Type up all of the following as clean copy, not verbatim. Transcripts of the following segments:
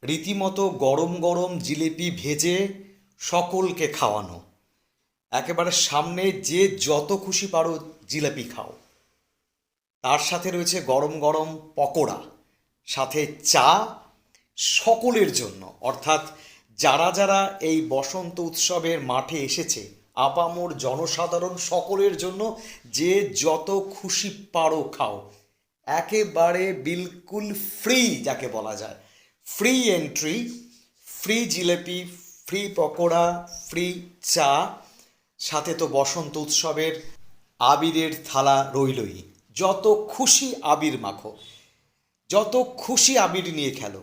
রীতিমতো গরম গরম জিলিপি ভেজে সকলকে খাওয়ানো। একেবারে সামনে যে যত খুশি পারো জিলিপি খাও। তার সাথে রয়েছে গরম গরম পকোড়া, সাথে চা, সকলের জন্য। অর্থাৎ যারা যারা এই বসন্ত উৎসবের মাঠে এসেছে, আপামর জনসাধারণ সকলের জন্য যে যত খুশি পারো খাও। একেবারে বিলকুল ফ্রি, যাকে বলা যায় free entry, free jalebi, free pakora, free চা, সাথে তো বসন্ত উৎসবের আবিরের থালা রইলই। যত খুশি আবির মাখো, যত খুশি আবির নিয়ে খেলো।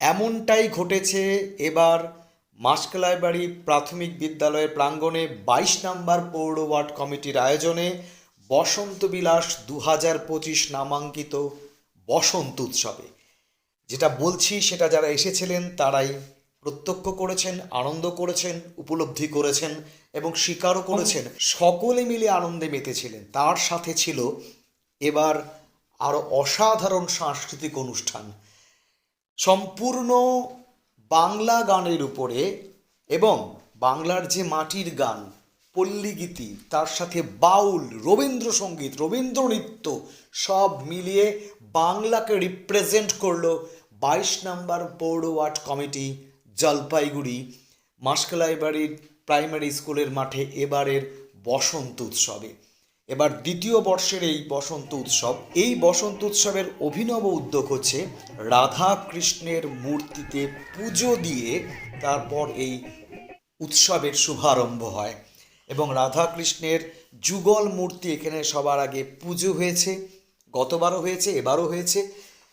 এমনটাই ঘটেছে এবার মাসকালাইবাড়ি প্রাথমিক বিদ্যালয়ের প্রাঙ্গণে 22 নম্বর পৌর ওয়ার্ড কমিটির আয়োজনে বসন্ত বিলাস 2025 নামাঙ্কিত বসন্ত উৎসবে। যেটা বলছি সেটা যারা এসেছিলেন তারাই প্রত্যক্ষ করেছেন, আনন্দ করেছেন, উপলব্ধি করেছেন এবং স্বীকারও করেছেন। সকলে মিলে আনন্দে মেতেছিলেন। তার সাথে ছিল এবার আরও অসাধারণ সাংস্কৃতিক অনুষ্ঠান, সম্পূর্ণ বাংলা গানের উপরে, এবং বাংলার যে মাটির গান, পল্লীগীতি, তার সাথে বাউল, রবীন্দ্রসঙ্গীত, রবীন্দ্র নৃত্য সব মিলিয়ে বাংলাকে রিপ্রেজেন্ট করলো 22 নম্বর পৌর ওয়ার্ড কমিটি, জলপাইগুড়ি মাসকালাইবাড়ির প্রাইমারি স্কুলের মাঠে এবারের বসন্ত উৎসবে। এবার দ্বিতীয় বর্ষের এই বসন্ত উৎসব, এই বসন্ত উৎসবের অভিনব উদ্যোগ হচ্ছে রাধা কৃষ্ণের মূর্তিতে পুজো দিয়ে তারপর এই উৎসবের শুভারম্ভ হয়। এবং রাধা কৃষ্ণের যুগল মূর্তি এখানে সবার আগে পুজো হয়েছে, গতবারও হয়েছে, এবারও হয়েছে।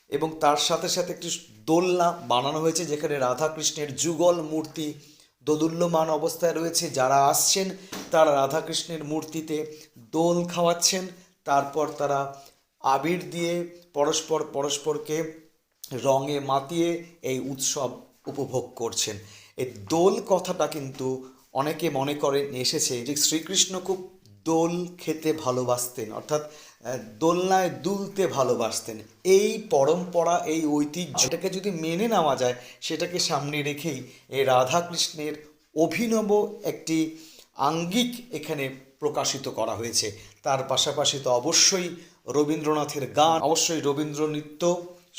এবং তার সাথে সাথে একটি দোলনা বানানো হয়েছে যেখানে রাধা কৃষ্ণের যুগল মূর্তি দোদুল্যমান অবস্থায় রয়েছে। যারা আসছেন তারা রাধাকৃষ্ণের মূর্তিতে দোল খাওয়াচ্ছেন, তারপর তারা আবির দিয়ে পরস্পরকে রঙে মাতিয়ে এই উৎসব উপভোগ করছেন। এই দোল কথাটা কিন্তু অনেকে মনে করেন এসেছে যে শ্রীকৃষ্ণ খুব দোল খেতে ভালোবাসতেন, অর্থাৎ দোলনায় দুলতে ভালোবাসতেন। এই পরম্পরা, এই ঐতিহ্যটাকে যদি মেনে নেওয়া যায়, সেটাকে সামনে রেখেই এই রাধাকৃষ্ণের অভিনব একটি আঙ্গিক এখানে প্রকাশিত করা হয়েছে। তার পাশাপাশি তো অবশ্যই রবীন্দ্রনাথের গান, অবশ্যই রবীন্দ্র নৃত্য,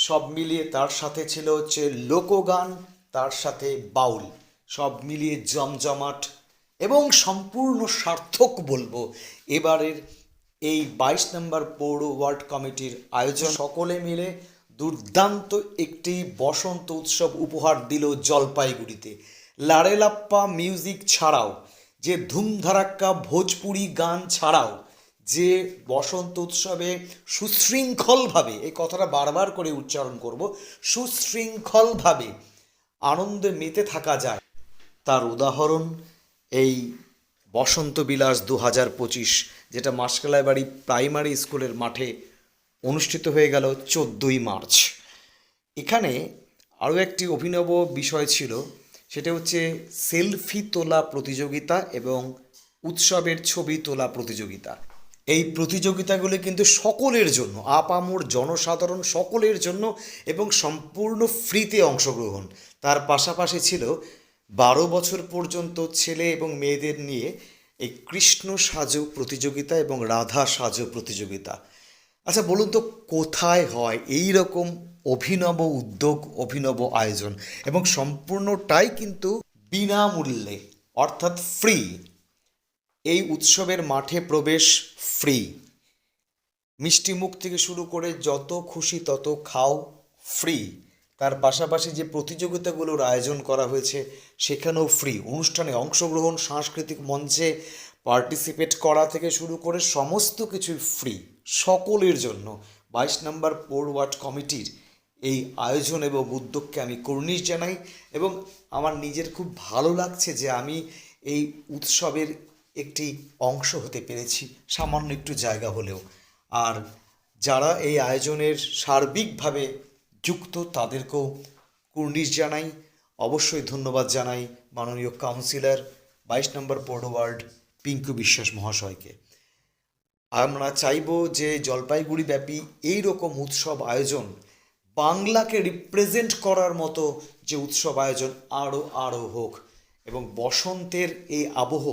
সব মিলিয়ে তার সাথে ছিল হচ্ছে লোকগান, তার সাথে বাউল, সব মিলিয়ে জমজমাট এবং সম্পূর্ণ সার্থক বলবো এবারের এই 22 নম্বর পৌর ওয়ার্ড কমিটির আয়োজন। সকলে মিলে দুর্দান্ত একটি বসন্ত উৎসব উপহার দিল জলপাইগুড়িতে। লারেলাপ্পা মিউজিক ছাড়াও, যে ধুমধারাক্কা ভোজপুরি গান ছাড়াও, যে বসন্ত উৎসবে সুশৃঙ্খলভাবে, এই কথাটা বারবার করে উচ্চারণ করব, সুশৃঙ্খলভাবে আনন্দে মেতে থাকা যায়, তার উদাহরণ এই বসন্ত বিলাস 2025, যেটা মাসকালাইবাড়ি প্রাইমারি স্কুলের মাঠে অনুষ্ঠিত হয়ে গেল 14ই মার্চ। এখানে আরও একটি অভিনব বিষয় ছিল, সেটা হচ্ছে সেলফি তোলা প্রতিযোগিতা এবং উৎসবের ছবি তোলা প্রতিযোগিতা। এই প্রতিযোগিতাগুলি কিন্তু সকলের জন্য, আপামর জনসাধারণ সকলের জন্য, এবং সম্পূর্ণ ফ্রিতে অংশগ্রহণ। তার পাশাপাশি ছিল 12 বছর পর্যন্ত ছেলে এবং মেয়েদের নিয়ে এই কৃষ্ণ সাজো প্রতিযোগিতা এবং রাধা সাজো প্রতিযোগিতা। আচ্ছা বলুন তো, কোথায় হয় এই রকম অভিনব উদ্যোগ, অভিনব আয়োজন? এবং সম্পূর্ণটাই কিন্তু বিনামূল্যে, অর্থাৎ ফ্রি। এই উৎসবের মাঠে প্রবেশ ফ্রি, মিষ্টি মুখ থেকে শুরু করে যত খুশি তত খাও ফ্রি। তার পাশাপাশি যে প্রতিযোগিতাগুলোর আয়োজন করা হয়েছে সেখানেও ফ্রি। অনুষ্ঠানে অংশগ্রহণ, সাংস্কৃতিক মঞ্চে পার্টিসিপেট করা থেকে শুরু করে সমস্ত কিছুই ফ্রি, সকলের জন্য। 22 নম্বর পৌর ওয়ার্ড কমিটির এই আয়োজন এবং উদ্যোগকে আমি কুর্নিশ জানাই, এবং আমার নিজের খুব ভালো লাগছে যে আমি এই উৎসবের একটি অংশ হতে পেরেছি, সামান্য একটু জায়গা হলেও। আর যারা এই আয়োজনের সার্বিকভাবে যুক্ত তাদেরকেও কুর্নিশ জানাই, অবশ্যই ধন্যবাদ জানাই মাননীয় কাউন্সিলর 22 নম্বর পৌর ওয়ার্ড পিঙ্কু বিশ্বাস মহাশয়কে। আমরা চাইব যে জলপাইগুড়ি ব্যাপী এই রকম উৎসব আয়োজন বাংলাকে রিপ্রেজেন্ট করার মতো যে উৎসব আয়োজন আরও আরও হোক এবং বসন্তের এই আবহ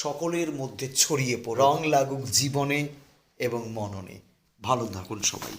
সকলের মধ্যে ছড়িয়ে পড়ে রং লাগুক জীবনে এবং মননে। ভালো থাকুন সবাই।